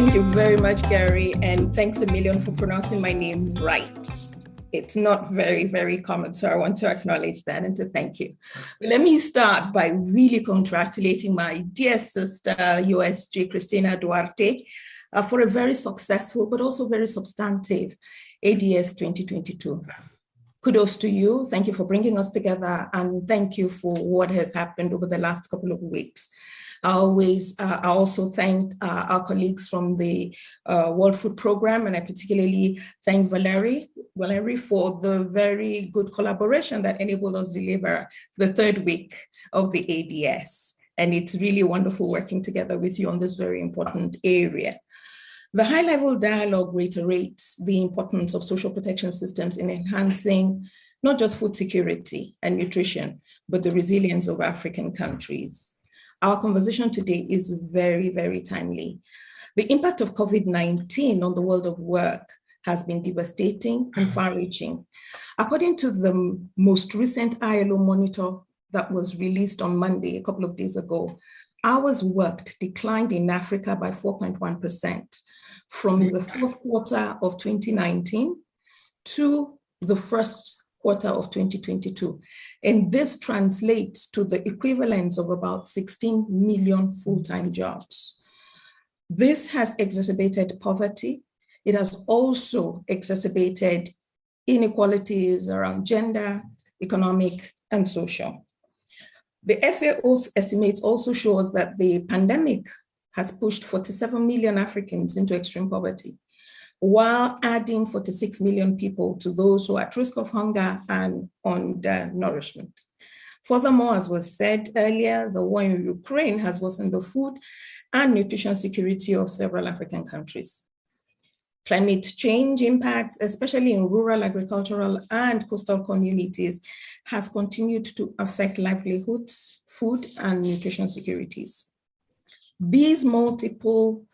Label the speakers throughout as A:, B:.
A: Thank you very much, Gary, and thanks a million for pronouncing my name right. It's not very, very common, so I want to acknowledge that and to thank you. But let me start by really congratulating my dear sister, USG Christina Duarte, for a very successful but also very substantive ADS 2022. Kudos to you. Thank you for bringing us together, and thank you for what has happened over the last couple of weeks. I also thank our colleagues from the World Food Program, and I particularly thank Valerie for the very good collaboration that enabled us to deliver the third week of the ADS. And it's really wonderful working together with you on this very important area. The high-level dialogue reiterates the importance of social protection systems in enhancing not just food security and nutrition, but the resilience of African countries. Our conversation today is very, very timely. The impact of COVID-19 on the world of work has been devastating and far-reaching. According to the most recent ILO monitor that was released on Monday, a couple of days ago, hours worked declined in Africa by 4.1% from the fourth quarter of 2019 to the first quarter of 2022. And this translates to the equivalence of about 16 million full-time jobs. This has exacerbated poverty. It has also exacerbated inequalities around gender, economic, and social. The FAO's estimates also show us that the pandemic has pushed 47 million Africans into extreme poverty, while adding 46 million people to those who are at risk of hunger and undernourishment. Furthermore, as was said earlier, the war in Ukraine has worsened the food and nutrition security of several African countries. Climate change impacts, especially in rural, agricultural, and coastal communities, has continued to affect livelihoods, food, and nutrition securities. These multiple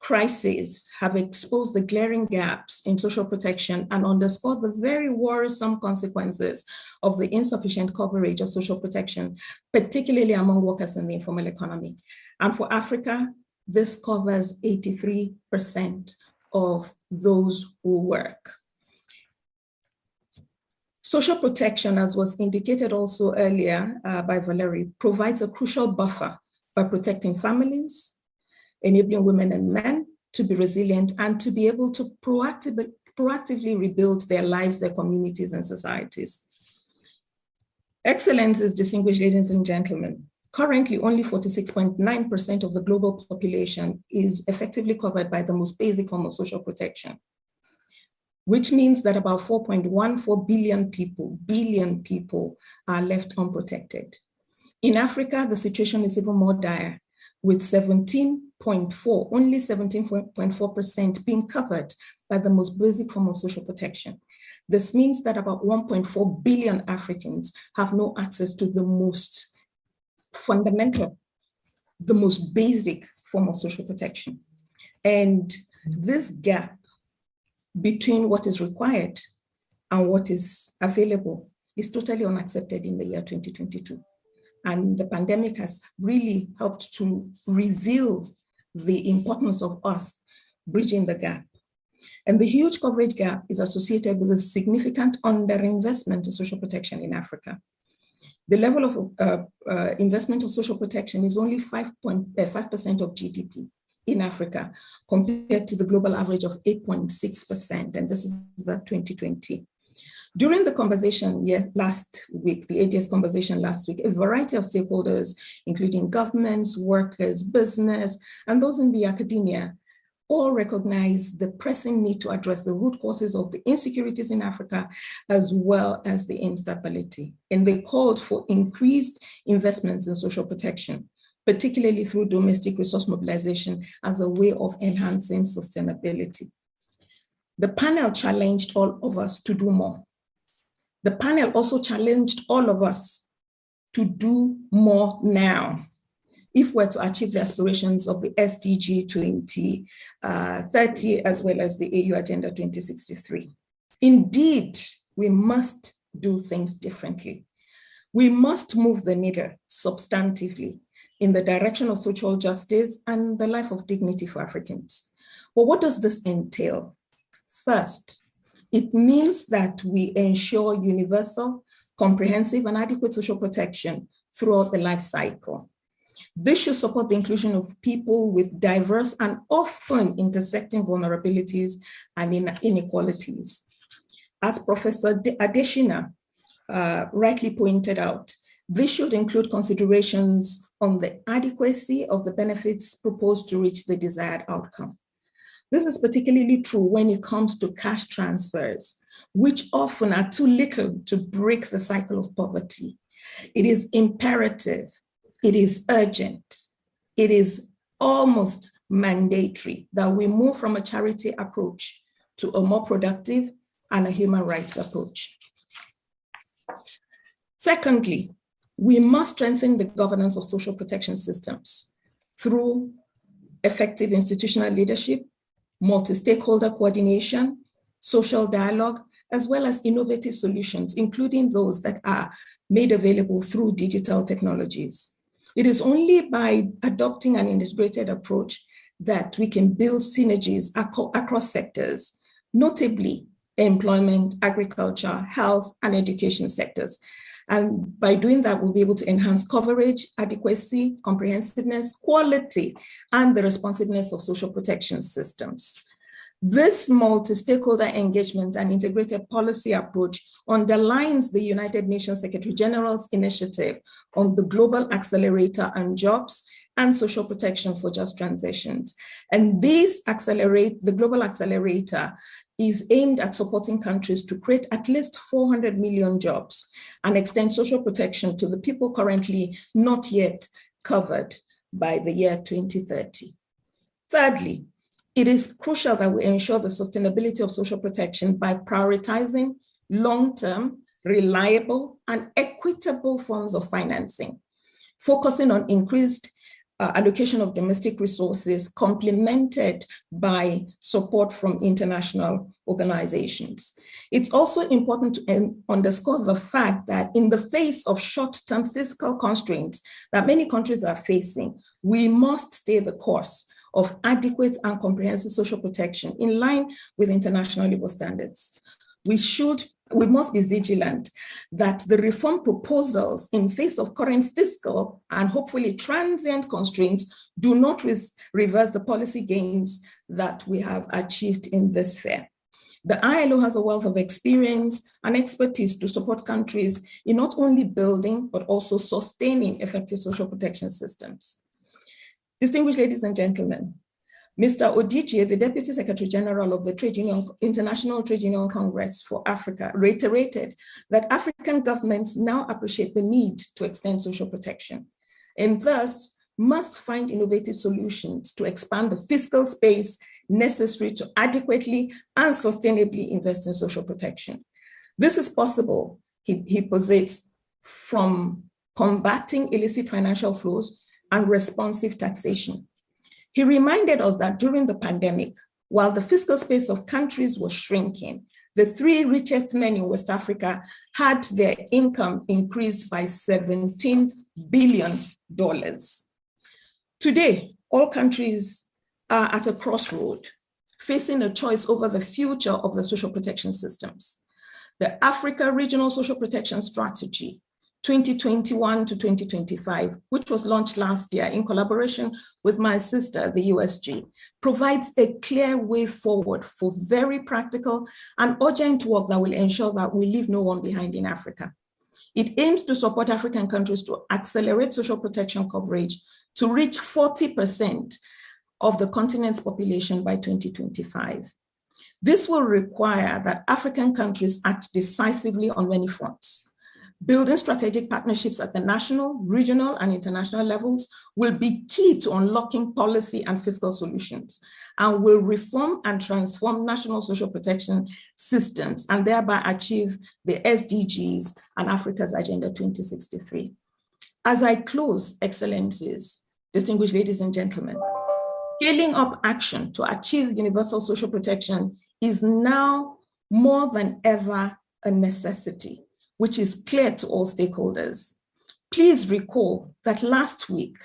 A: crises have exposed the glaring gaps in social protection and underscored the very worrisome consequences of the insufficient coverage of social protection, particularly among workers in the informal economy. And for Africa, this covers 83% of those who work. Social protection, as was indicated also earlier by Valerie, provides a crucial buffer by protecting families, enabling women and men to be resilient and to be able to proactively rebuild their lives, their communities, and societies. Excellencies, distinguished ladies and gentlemen, currently only 46.9% of the global population is effectively covered by the most basic form of social protection, which means that about 4.14 billion people are left unprotected. In Africa, the situation is even more dire, with only 17.4% being covered by the most basic form of social protection. This means that about 1.4 billion Africans have no access to the most fundamental, the most basic form of social protection. And this gap between what is required and what is available is totally unaccepted in the year 2022. And the pandemic has really helped to reveal the importance of us bridging the gap. And the huge coverage gap is associated with a significant underinvestment in social protection in Africa. The level of investment of social protection is only 5% of GDP in Africa, compared to the global average of 8.6%, and this is at 2020. During the conversation last week, the ADS conversation last week, a variety of stakeholders, including governments, workers, business, and those in the academia, all recognize the pressing need to address the root causes of the insecurities in Africa, as well as the instability. And they called for increased investments in social protection, particularly through domestic resource mobilization as a way of enhancing sustainability. The panel challenged all of us to do more. The panel also challenged all of us to do more now if we're to achieve the aspirations of the SDG 2030, as well as the AU Agenda 2063. Indeed, we must do things differently. We must move the needle substantively in the direction of social justice and the life of dignity for Africans. But what does this entail? First, it means that we ensure universal, comprehensive, and adequate social protection throughout the life cycle. This should support the inclusion of people with diverse and often intersecting vulnerabilities and inequalities. As Professor Adeshina rightly pointed out, this should include considerations on the adequacy of the benefits proposed to reach the desired outcome. This is particularly true when it comes to cash transfers, which often are too little to break the cycle of poverty. It is imperative, it is urgent, it is almost mandatory that we move from a charity approach to a more productive and a human rights approach. Secondly, we must strengthen the governance of social protection systems through effective institutional leadership, multi-stakeholder coordination, social dialogue, as well as innovative solutions, including those that are made available through digital technologies. It is only by adopting an integrated approach that we can build synergies across sectors, notably employment, agriculture, health, and education sectors. And by doing that, we'll be able to enhance coverage, adequacy, comprehensiveness, quality, and the responsiveness of social protection systems. This multi-stakeholder engagement and integrated policy approach underlines the United Nations Secretary General's initiative on the Global Accelerator on Jobs and Social Protection for Just Transitions. And the Global Accelerator is aimed at supporting countries to create at least 400 million jobs and extend social protection to the people currently not yet covered by the year 2030. Thirdly, it is crucial that we ensure the sustainability of social protection by prioritizing long-term, reliable, and equitable forms of financing, focusing on increased allocation of domestic resources complemented by support from international organizations. It's also important to underscore the fact that in the face of short-term fiscal constraints that many countries are facing, we must stay the course of adequate and comprehensive social protection in line with international labor standards. We must be vigilant that the reform proposals in face of current fiscal and hopefully transient constraints do not reverse the policy gains that we have achieved in this sphere. The ILO has a wealth of experience and expertise to support countries in not only building, but also sustaining effective social protection systems. Distinguished ladies and gentlemen, Mr. Odije, the Deputy Secretary General of the International Trade Union Congress for Africa, reiterated that African governments now appreciate the need to extend social protection and thus must find innovative solutions to expand the fiscal space necessary to adequately and sustainably invest in social protection. This is possible, he posits, from combating illicit financial flows and responsive taxation. He reminded us that during the pandemic, while the fiscal space of countries was shrinking, the 3 richest men in West Africa had their income increased by $17 billion. Today, all countries are at a crossroad, facing a choice over the future of the social protection systems. The Africa Regional Social Protection Strategy 2021 to 2025, which was launched last year in collaboration with my sister, the USG, provides a clear way forward for very practical and urgent work that will ensure that we leave no one behind in Africa. It aims to support African countries to accelerate social protection coverage to reach 40% of the continent's population by 2025. This will require that African countries act decisively on many fronts. Building strategic partnerships at the national, regional, and international levels will be key to unlocking policy and fiscal solutions and will reform and transform national social protection systems and thereby achieve the SDGs and Africa's Agenda 2063. As I close, Excellencies, distinguished ladies and gentlemen, scaling up action to achieve universal social protection is now more than ever a necessity, which is clear to all stakeholders. Please recall that last week,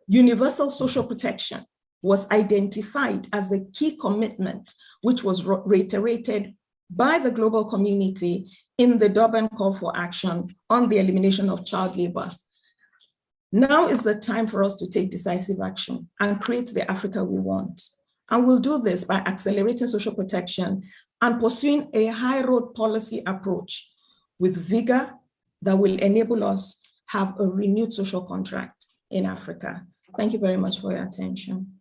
A: Universal social protection was identified as a key commitment, which was reiterated by the global community in the Durban Call for Action on the elimination of child labor. Now is the time for us to take decisive action and create the Africa we want. And we'll do this by accelerating social protection and pursuing a high road policy approach with vigor that will enable us have a renewed social contract in Africa. Thank you very much for your attention.